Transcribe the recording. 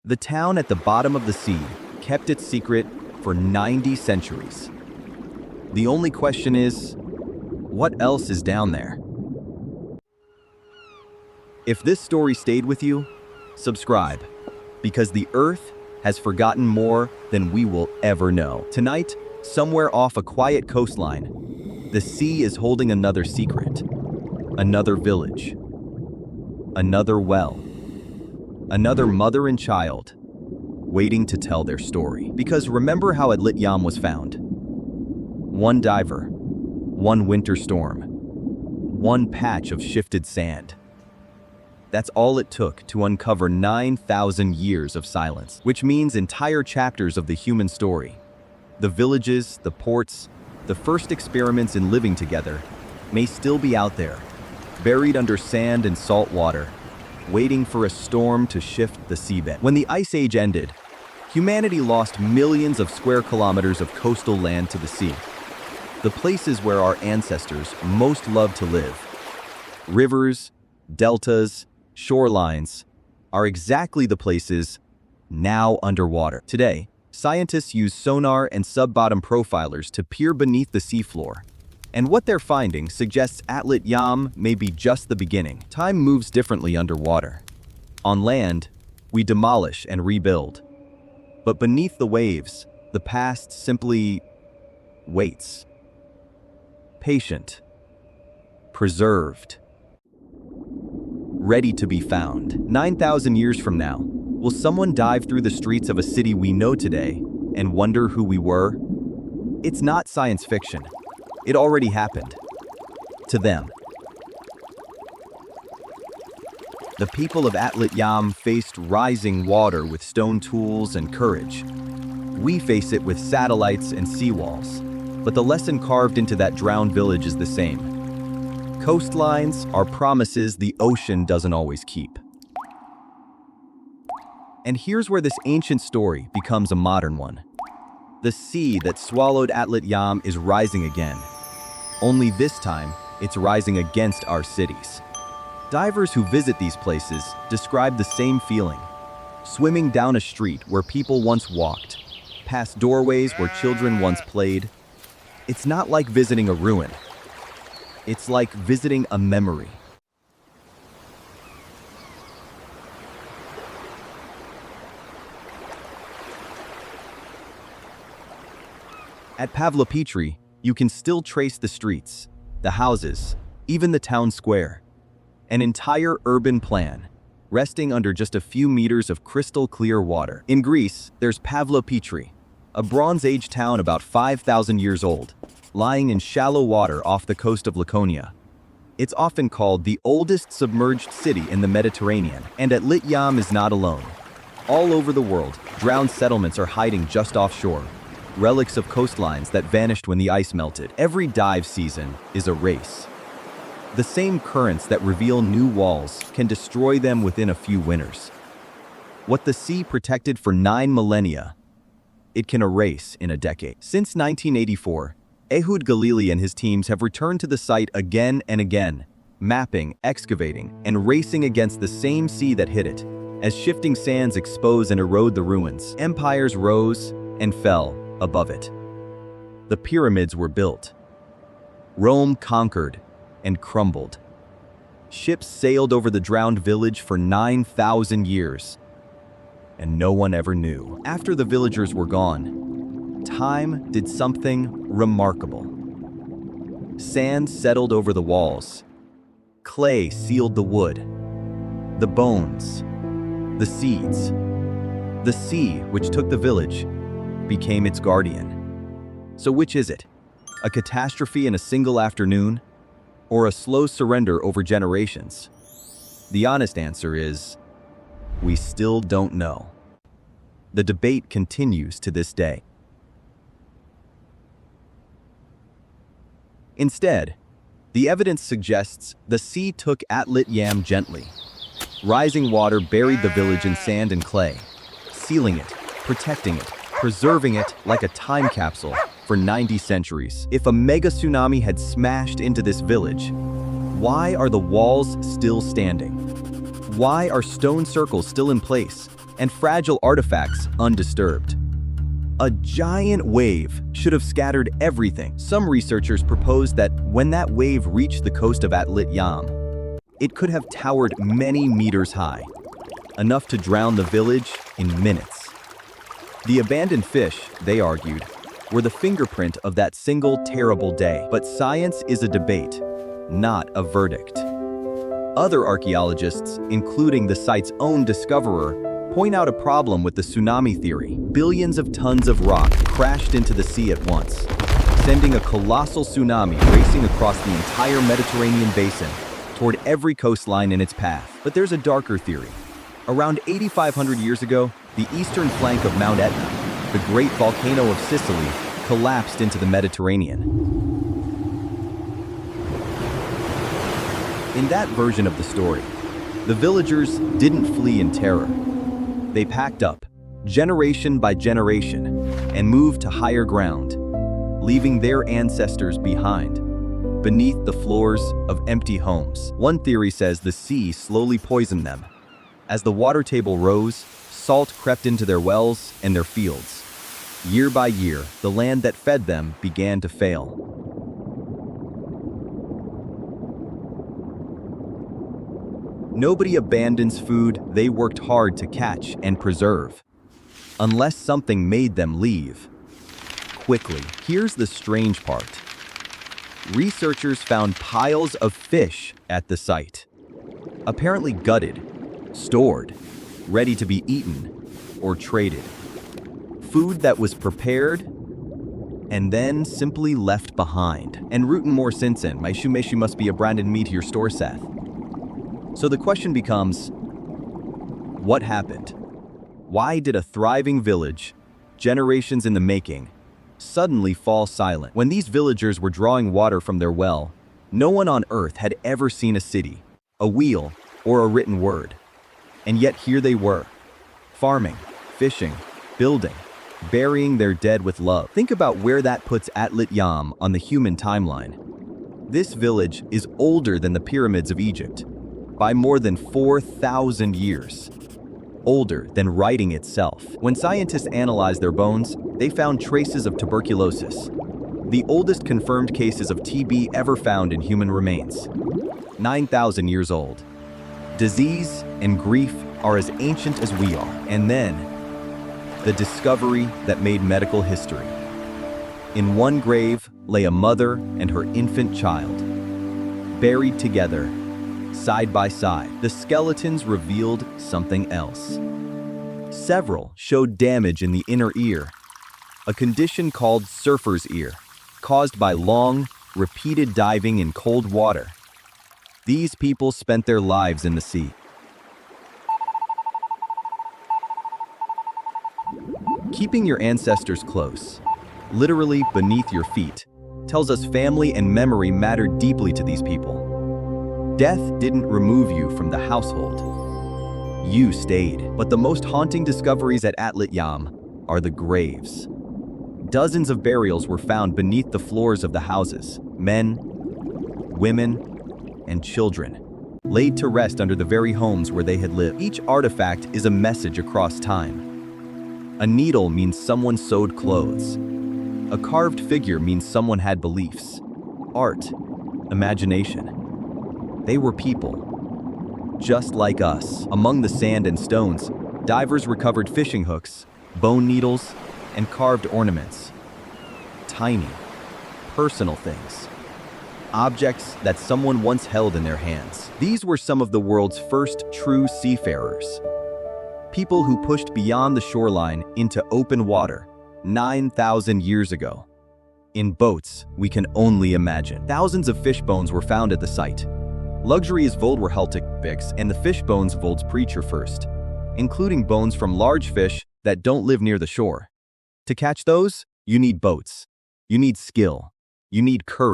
The town at the bottom of the sea kept its secret for 90 centuries. The only question is, what else is down there? If this story stayed with you, subscribe, because the Earth has forgotten more than we will ever know. Tonight, somewhere off a quiet coastline, the sea is holding another secret, another village, another well, another mother and child waiting to tell their story. Because remember how Atlit-Yam was found? One diver, one winter storm, one patch of shifted sand. That's all it took to uncover 9,000 years of silence, which means entire chapters of the human story. The villages, the ports, the first experiments in living together may still be out there, buried under sand and salt water, waiting for a storm to shift the seabed. When the Ice Age ended, humanity lost millions of square kilometers of coastal land to the sea, the places where our ancestors most loved to live. Rivers, deltas, shorelines are exactly the places now underwater. Today, scientists use sonar and sub-bottom profilers to peer beneath the seafloor, and what they're finding suggests Atlit-Yam may be just the beginning. Time moves differently underwater. On land, we demolish and rebuild. But beneath the waves, the past simply waits. Patient, preserved, ready to be found. 9,000 years from now, will someone dive through the streets of a city we know today and wonder who we were? It's not science fiction. It already happened. To them. The people of Atlit-Yam faced rising water with stone tools and courage. We face it with satellites and seawalls. But the lesson carved into that drowned village is the same. Coastlines are promises the ocean doesn't always keep. And here's where this ancient story becomes a modern one. The sea that swallowed Atlit-Yam is rising again. Only this time, it's rising against our cities. Divers who visit these places describe the same feeling. Swimming down a street where people once walked, past doorways where children once played. It's not like visiting a ruin. It's like visiting a memory. At Pavlopetri, you can still trace the streets, the houses, even the town square. An entire urban plan, resting under just a few meters of crystal clear water. In Greece, there's Pavlopetri, a Bronze Age town about 5,000 years old, lying in shallow water off the coast of Laconia. It's often called the oldest submerged city in the Mediterranean, and Atlit-Yam is not alone. All over the world, drowned settlements are hiding just offshore, relics of coastlines that vanished when the ice melted. Every dive season is a race. The same currents that reveal new walls can destroy them within a few winters. What the sea protected for 9 millennia, it can erase in a decade. Since 1984, Ehud Galili and his teams have returned to the site again and again, mapping, excavating, and racing against the same sea that hit it. As shifting sands expose and erode the ruins, empires rose and fell above it. The pyramids were built. Rome conquered and crumbled. Ships sailed over the drowned village for 9,000 years, and no one ever knew. After the villagers were gone, time did something remarkable. Sand settled over the walls. Clay sealed the wood, the bones, the seeds. The sea, which took the village, became its guardian. So which is it? A catastrophe in a single afternoon, or a slow surrender over generations? The honest answer is, we still don't know. The debate continues to this day. Instead, the evidence suggests the sea took Atlit-Yam gently. Rising water buried the village in sand and clay, sealing it, protecting it, preserving it like a time capsule for 90 centuries. If a mega-tsunami had smashed into this village, why are the walls still standing? Why are stone circles still in place and fragile artifacts undisturbed. A giant wave should have scattered everything. Some researchers proposed that when that wave reached the coast of Atlit-Yam, it could have towered many meters high, enough to drown the village in minutes. The abandoned fish, they argued, were the fingerprint of that single terrible day. But science is a debate, not a verdict. Other archaeologists, including the site's own discoverer, point out a problem with the tsunami theory. Billions of tons of rock crashed into the sea at once, sending a colossal tsunami racing across the entire Mediterranean basin toward every coastline in its path. But there's a darker theory. Around 8,500 years ago, the eastern flank of Mount Etna, the great volcano of Sicily, collapsed into the Mediterranean. In that version of the story, the villagers didn't flee in terror. They packed up, generation by generation, and moved to higher ground, leaving their ancestors behind, beneath the floors of empty homes. One theory says the sea slowly poisoned them. As the water table rose, salt crept into their wells and their fields. Year by year, the land that fed them began to fail. Nobody abandons food they worked hard to catch and preserve, unless something made them leave. Quickly, here's the strange part. Researchers found piles of fish at the site, apparently gutted, stored, ready to be eaten or traded. Food that was prepared and then simply left behind. En routen more sinsen, my shumeshu must be a branded meat here store Seth. So the question becomes, what happened? Why did a thriving village, generations in the making, suddenly fall silent? When these villagers were drawing water from their well, no one on earth had ever seen a city, a wheel, or a written word. And yet here they were, farming, fishing, building, burying their dead with love. Think about where that puts Atlit-Yam on the human timeline. This village is older than the pyramids of Egypt, by more than 4,000 years. Older than writing itself. When scientists analyzed their bones, they found traces of tuberculosis, the oldest confirmed cases of TB ever found in human remains. 9,000 years old. Disease and grief are as ancient as we are. And then, the discovery that made medical history. In one grave lay a mother and her infant child, buried together, side by side. The skeletons revealed something else. Several showed damage in the inner ear, a condition called surfer's ear, caused by long, repeated diving in cold water. These people spent their lives in the sea. Keeping your ancestors close, literally beneath your feet, tells us family and memory mattered deeply to these people. Death didn't remove you from the household. You stayed. But the most haunting discoveries at Atlit-Yam are the graves. Dozens of burials were found beneath the floors of the houses. Men, women, and children, laid to rest under the very homes where they had lived. Each artifact is a message across time. A needle means someone sewed clothes. A carved figure means someone had beliefs. Art, imagination. They were people, just like us. Among the sand and stones, divers recovered fishing hooks, bone needles, and carved ornaments. Tiny, personal things. Objects that someone once held in their hands. These were some of the world's first true seafarers. People who pushed beyond the shoreline into open water 9,000 years ago. In boats, we can only imagine. Thousands of fish bones were found at the site. Luxury is voldwerhaltig, and the fish bones volds preacher first, including bones from large fish that don't live near the shore. To catch those, you need boats. You need skill. You need courage.